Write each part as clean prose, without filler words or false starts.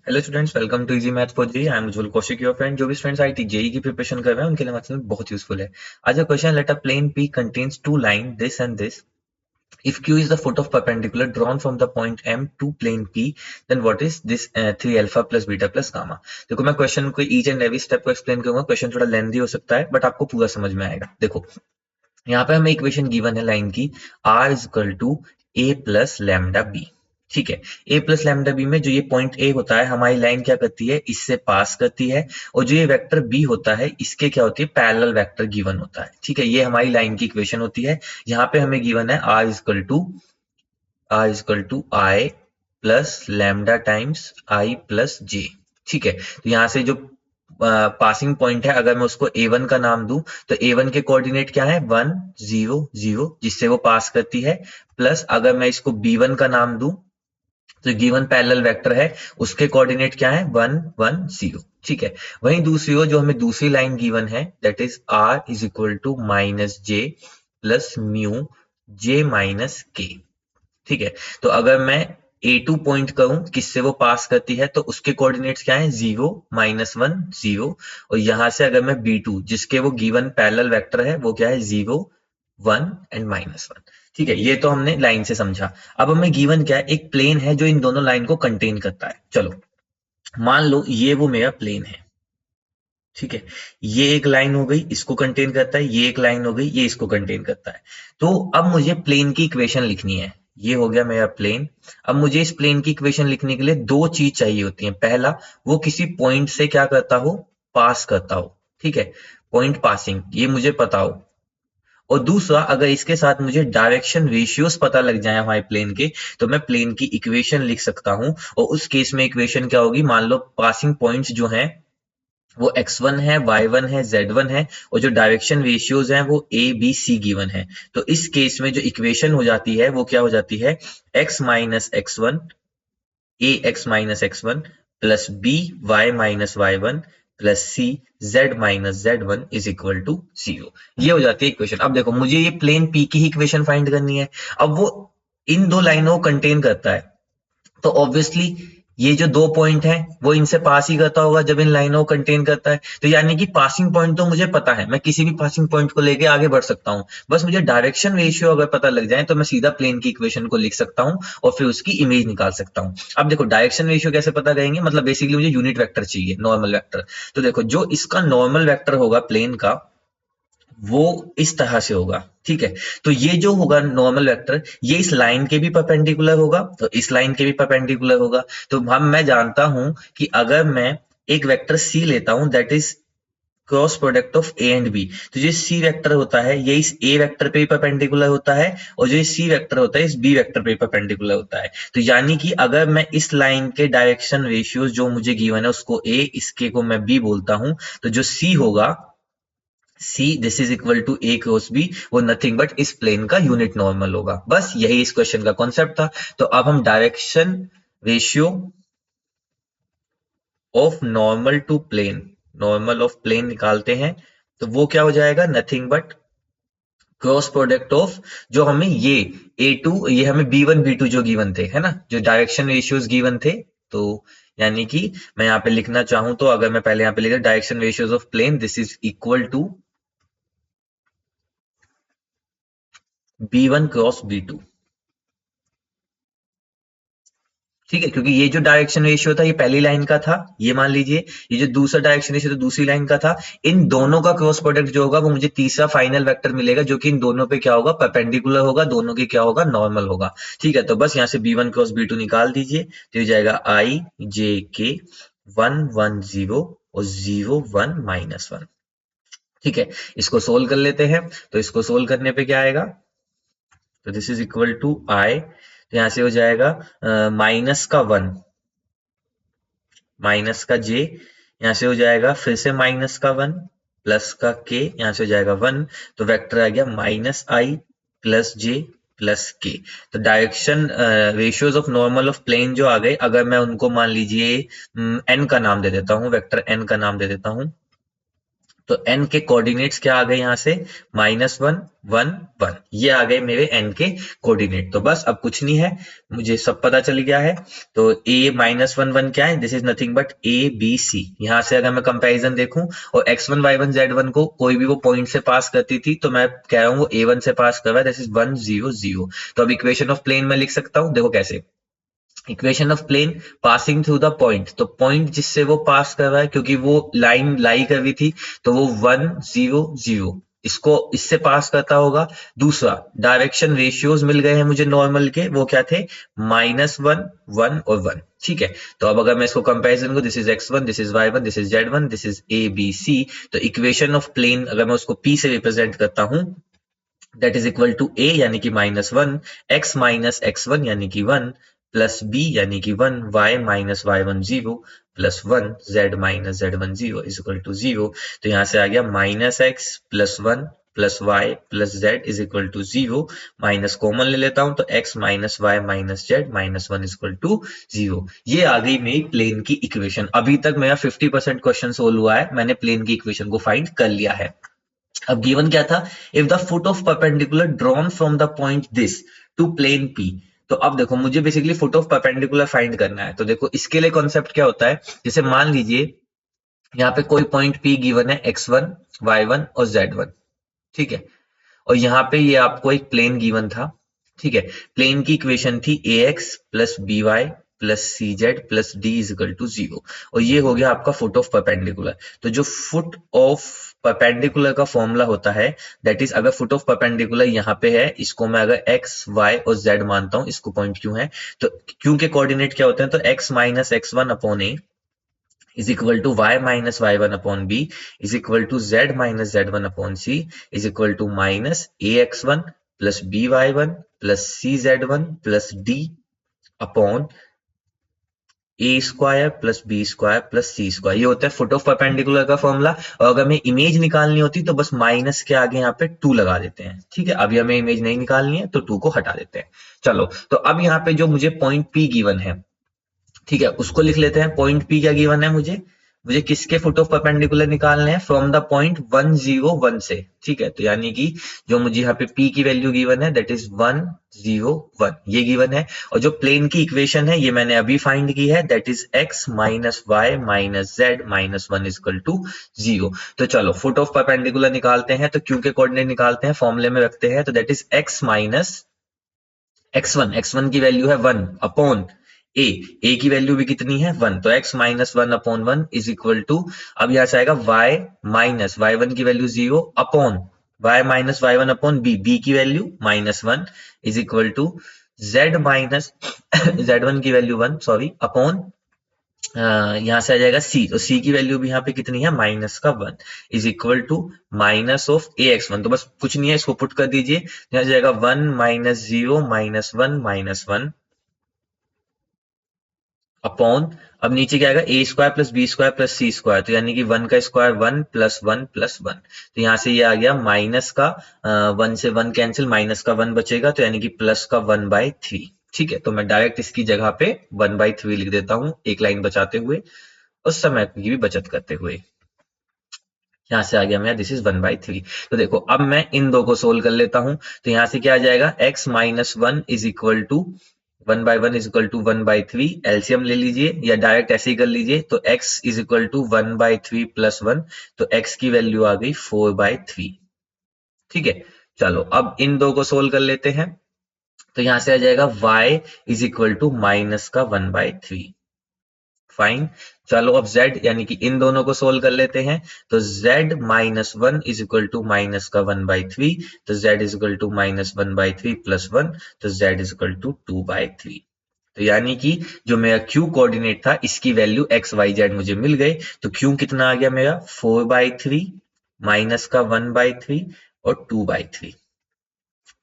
Hello students, welcome to easy math for JEE. I am Ujjwal Kaushik, your friend. जो भी students IIT JEE की preparation कर रहे हैं उनके लिए मैथ्स में बहुत यूजफुल है। आज का question, let a plane P contains two line this and this. If Q is the foot of perpendicular drawn from the point M to plane P, then what is this 3 alpha plus beta plus gamma? देखो, मैं question को each and every step को explain करूंगा। Question थोड़ा lengthy हो सकता है but आपको पूरा समझ में आएगा। देखो, यहाँ पे हमें इक्वेशन गिवन है लाइन की, r is equal to a plus lambda B. ठीक है, a प्लस लैम्डा बी में जो ये पॉइंट a होता है, हमारी लाइन क्या करती है, इससे पास करती है। और जो ये वेक्टर b होता है, इसके क्या होती है, पैरेलल वेक्टर गिवन होता है। ठीक है, ये हमारी लाइन की इक्वेशन होती है। यहाँ पे हमें गिवन है r is equal to i plus lambda times i plus j। ठीक है, तो यहाँ से जो पासिंग पॉइंट है, अगर मैं उसको a1 का नाम दूं तो a1 के कोऑर्डिनेट क्या है, 1 0 0, जिससे वो पास करती है। प्लस अगर मैं इसको b1 का नाम दूं तो गिवन पैरेलल वेक्टर है, उसके कोऑर्डिनेट क्या है, 1 1 0। ठीक है, वहीं दूसरी ओर जो हमें दूसरी लाइन गिवन है, that is r is equal to minus j plus mu j minus k। ठीक है, तो अगर मैं A2 पॉइंट करूं किससे वो पास करती है, तो उसके कोऑर्डिनेट्स क्या है, 0 -1 0। और यहां से अगर मैं B2 जिसके वो गिवन पैरेलल वेक्टर है, वो क्या है, 0 1 एंड -1। ठीक है, ये तो हमने लाइन से समझा। अब हमें गिवन क्या है, एक प्लेन है जो इन दोनों लाइन को कंटेन करता है। चलो, मान लो ये वो मेरा प्लेन है। ठीक है, ये एक लाइन हो गई, इसको कंटेन करता है। ये एक लाइन हो गई, ये इसको कंटेन करता है। तो अब मुझे प्लेन की इक्वेशन लिखनी है। ये हो गया मेरा प्लेन। अब मुझे इस प्लेन की इक्वेशन लिखने के लिए दो चीज चाहिए होती है। पहला, वो किसी पॉइंट से क्या करता हो, पास करता हो। ठीक है, पॉइंट पासिंग, ये मुझे पता हो। और दूसरा, अगर इसके साथ मुझे डायरेक्शन रेशियोज पता लग जाए हमारे प्लेन के, तो मैं प्लेन की इक्वेशन लिख सकता हूं। और उस केस में इक्वेशन क्या होगी, मान लो पासिंग पॉइंट्स जो हैं वो x1 है, y1 है, z1 है। और जो डायरेक्शन रेशियोज हैं वो a b c गिवन है। तो इस केस में जो इक्वेशन हो जाती है वो क्या हो जाती है, x minus x1 a x minus x1 plus b y minus y1 plus c z minus z1 is equal to 0। ये हो जाती है इक्वेशन। अब देखो, मुझे ये प्लेन p की ही इक्वेशन फाइंड करनी है। अब वो इन दो लाइनों को कंटेन करता है, तो ऑब्वियसली ये जो दो पॉइंट है वो इनसे पास ही करता होगा जब इन लाइनों को कंटेन करता है। तो यानी कि पासिंग पॉइंट तो मुझे पता है, मैं किसी भी पासिंग पॉइंट को लेके आगे बढ़ सकता हूं। बस मुझे डायरेक्शन रेशियो अगर पता लग जाए तो मैं सीधा प्लेन की इक्वेशन को लिख सकता हूं और फिर उसकी इमेज निकाल सकता हूं। अब देखो, डायरेक्शन रेशियो कैसे पता करेंगे, मतलब बेसिकली मुझे यूनिट वेक्टर चाहिए, नॉर्मल वेक्टर। तो देखो, जो इसका नॉर्मल वेक्टर होगा प्लेन का, वो इस तरह से होगा। ठीक है, तो ये जो होगा नॉर्मल वेक्टर, ये इस लाइन के भी परपेंडिकुलर होगा, तो इस लाइन के भी परपेंडिकुलर होगा। तो मैं जानता हूं कि अगर मैं एक वेक्टर सी लेता हूं, that is cross product of A and B, तो जो सी वेक्टर होता है ये इस ए वेक्टर पे भी परपेंडिकुलर होता है, और जो सी वेक्टर होता है इस बी वेक्टर पे भी परपेंडिकुलर होता है। तो यानी कि अगर मैं इस लाइन के डायरेक्शन रेशियोज जो मुझे गिवन है उसको ए, इसके को मैं बी बोलता हूं, तो जो सी होगा, C this is equal to A cross B, वो नथिंग बट इस प्लेन का यूनिट नॉर्मल होगा। बस यही इस क्वेश्चन का कॉन्सेप्ट था। तो अब हम direction ratio of normal to plane, normal of plane निकालते हैं। तो वो क्या हो जाएगा, nothing but cross product of, जो हमें ये A2, ये हमें B1 B2 जो गिवन थे, है ना, जो डायरेक्शन रेशियोज गिवन थे। तो यानी कि मैं यहाँ पे लिखना चाहूं तो अगर मैं पहले यहाँ पे लिखा direction ratios of plane, this is equal to B1 cross B2। ठीक है, क्योंकि ये जो डायरेक्शन रेशियो था ये पहली लाइन का था, ये मान लीजिए। ये जो दूसरा डायरेक्शन रेशियो था दूसरी लाइन का था। इन दोनों का क्रॉस प्रोडक्ट जो होगा वो मुझे तीसरा फाइनल वेक्टर मिलेगा, जो कि इन दोनों पे क्या होगा, परपेंडिकुलर होगा, दोनों के क्या होगा, नॉर्मल होगा। ठीक है, तो बस यहाँ से B1 क्रॉस B2 निकाल दीजिए, तो ये जाएगा I J K 1 1 0 और 0 1 -1। ठीक है, इसको सोल्व कर लेते हैं। तो इसको सोल्व करने पे क्या आएगा, तो this is equal to I, तो यहाँ से हो जाएगा माइनस का 1, माइनस का j, यहाँ से हो जाएगा फिर से माइनस का 1 प्लस का k, यहाँ से हो जाएगा 1। तो वेक्टर आ गया minus I plus J plus K. तो direction ratios of normal of plane जो आ गए, अगर मैं उनको मान लीजिए n का नाम दे देता हूँ, वेक्टर n का नाम दे देता हूँ, तो n के कोऑर्डिनेट्स क्या आ गए यहाँ से, -1 1 1, ये आ गए मेरे n के कोऑर्डिनेट। तो बस अब कुछ नहीं है, मुझे सब पता चल गया है। तो a -1 1 क्या है, this is nothing but a b c। यहाँ से अगर मैं कंपैरिजन देखूं और x1 y1 z1 को कोई भी वो पॉइंट से पास करती थी, तो मैं कह रहा हूँ वो a1 से पास कर रहा है, दिस इज 1 0 0। तो अब इक्वेशन ऑफ प्लेन में लिख सकता हूँ, देखो कैसे। Equation of plane passing through the point, तो पॉइंट जिससे वो पास कर रहा है, क्योंकि वो लाइन लाई कर रही थी, तो वो 1 0 0 इसको इससे पास करता होगा। दूसरा, डायरेक्शन रेशियोज मिल गए हैं मुझे नॉर्मल के, वो क्या थे, -1 1 और 1। ठीक है, तो अब अगर मैं इसको कंपैरिजन को, this is x1, this is y1, this is z1, this is a b c। तो इक्वेशन ऑफ प्लेन अगर मैं उसको p से रिप्रेजेंट करता हूं, that is equal to a यानी कि -1, x माइनस x1 यानी कि 1, प्लस b यानी कि 1, y minus y1 0, plus 1, z minus z1 0 is equal to 0। तो यहाँ से आ गया -x plus 1 plus y plus z is equal to 0। Minus common ले लेता हूं, तो x minus y minus z minus 1 is equal to 0। ये आ गई मेरी प्लेन की इक्वेशन। अभी तक मेरा 50% क्वेश्चन सोल्व हुआ है, मैंने प्लेन की इक्वेशन को फाइंड कर लिया है। अब गिवन क्या था, if the foot of perpendicular drawn from the point this to plane P. तो अब देखो मुझे basically foot of perpendicular find करना है। तो देखो इसके लिए कॉन्सेप्ट क्या होता है, जैसे मान लीजिए यहाँ पे कोई पॉइंट पी गिवन है, x1 y1 और z1। ठीक है, और यहाँ पे ये आपको एक प्लेन गिवन था। ठीक है, प्लेन की इक्वेशन थी ax plus B Y plus C Z plus D is equal to 0। और ये हो गया आपका फुट ऑफ परपेंडिकुलर। तो जो फुट ऑफ परपेंडिकुलर का फॉर्मूला होता है, दैट इज, अगर फुट ऑफ परपेंडिकुलर यहाँ पे है, इसको मैं अगर x y और z मानता हूँ, इसको पॉइंट क्यों है, तो क्यों के कोऑर्डिनेट क्या होते हैं, तो x minus x1 upon a is equal to y minus y1 upon b is equal to z minus z1 upon c is equal to minus ax1 plus by1 plus cz1 plus d upon A square plus B square plus C square. ये होता है foot of perpendicular का formula. और अगर हमें image निकालनी होती तो बस माइनस के आगे यहाँ पे 2 लगा देते हैं। ठीक है, अभी हमें इमेज नहीं निकालनी है तो 2 को हटा देते हैं। चलो, तो अब यहाँ पे जो मुझे पॉइंट पी गिवन है, ठीक है, उसको लिख लेते हैं। पॉइंट पी क्या गिवन है मुझे, मुझे किसके फुट ऑफ परपेंडिकुलर निकालने हैं, फ्रॉम द पॉइंट 1 0 1 से। ठीक है, तो यानी कि जो मुझे यहाँ पे पी की वैल्यू गिवन है, दैट इज 1 0 1, ये गिवन है। और जो प्लेन की इक्वेशन है, ये मैंने अभी फाइंड की है, that is x minus Y minus Z minus 1 is equal to 0। तो चलो फुट ऑफ परपेंडिकुलर निकालते हैं। तो क्यों के कोऑर्डिनेट निकालते हैं, फॉर्मूले में रखते हैं। तो that is x minus x1 की वैल्यू है 1 अपॉन a की वैल्यू भी कितनी है 1, तो x minus 1 upon 1 is equal to, अब यहां से आएगा y माइनस y1 की value 0 upon y minus y1 upon b की value -1 is equal to z minus z1 की वैल्यू 1 सॉरी अपॉन यहाँ से आ जाएगा c, तो c की वैल्यू भी यहाँ पे कितनी है माइनस का 1 is equal to minus of ax1। तो बस कुछ नहीं है, इसको पुट कर दीजिए, यहाँ से जाएगा 1 माइनस 0 माइनस 1 अपॉन, अब नीचे क्या आएगा A square plus B square plus C square, तो यानी कि 1 का स्क्वायर 1 प्लस 1 प्लस 1। तो यहाँ से ये आ गया माइनस का 1 से 1 कैंसिल, माइनस का 1 बचेगा, तो यानी कि प्लस का 1/3। ठीक है, तो मैं डायरेक्ट इसकी जगह पे 1/3 लिख देता हूँ, एक लाइन बचाते हुए, उस समय की भी बचत करते हुए। यहाँ से आ गया मेरा दिस इज 1/3। तो देखो अब मैं इन दो को सोल्व कर लेता हूँ। तो यहाँ से क्या आ जाएगा, x minus 1 is equal to 1/1 is equal to 1/3, LCM ले लीजिए या डायरेक्ट ऐसे ही कर लीजिए। तो x is equal to 1/3 plus 1, तो x की वैल्यू आ गई 4/3। ठीक है, चलो अब इन दो को सोल्व कर लेते हैं। तो यहाँ से आ जाएगा y is equal to minus का 1/3। फाइन, चलो अब z यानी कि इन दोनों को सोल्व कर लेते हैं। तो z minus 1 is equal to minus का 1/3, तो z is equal to minus 1/3 plus 1, तो z इज इक्वल टू 2/3। तो यानी कि जो मेरा q कोऑर्डिनेट था, इसकी वैल्यू x y z मुझे मिल गई। तो q कितना आ गया मेरा 4/3 माइनस का 1/3 और 2/3।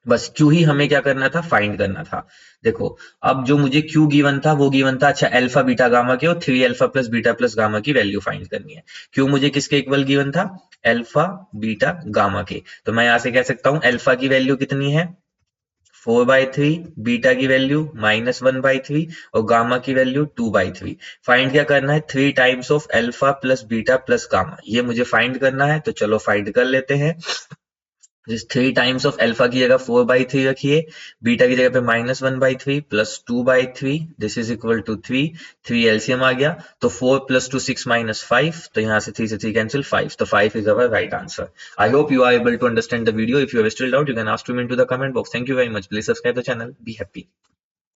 बस क्यू ही हमें क्या करना था, फाइंड करना था। देखो अब जो मुझे क्यू गिवन था वो गिवन था, अच्छा अल्फा बीटा गामा के, और 3 alpha plus beta plus gamma की वैल्यू फाइंड करनी है। क्यू मुझे किसके इक्वल गिवन था, अल्फा बीटा गामा के। तो मैं यहां से कह सकता हूं अल्फा की वैल्यू कितनी है 4/3, बीटा की वैल्यू -1/3 और गामा की वैल्यू 2/3। फाइंड क्या करना है? 3 times of alpha plus beta plus gamma, ये मुझे फाइंड करना है। तो चलो फाइंड कर लेते हैं। जिस 3 टाइम्स ऑफ अल्फा की जगह 4/3 रखिए, बीटा की जगह पे -1/3 plus 2/3, this is equal to 3। 3 LCM आ गया, तो 4 + 2 6 - 5, तो यहाँ से 3 से 3 कैंसिल, 5, तो 5 is our right answer. I hope you are able to understand the video. If you have still doubt, you can ask me into the comment box. Thank you very much. Please subscribe the channel. Be happy.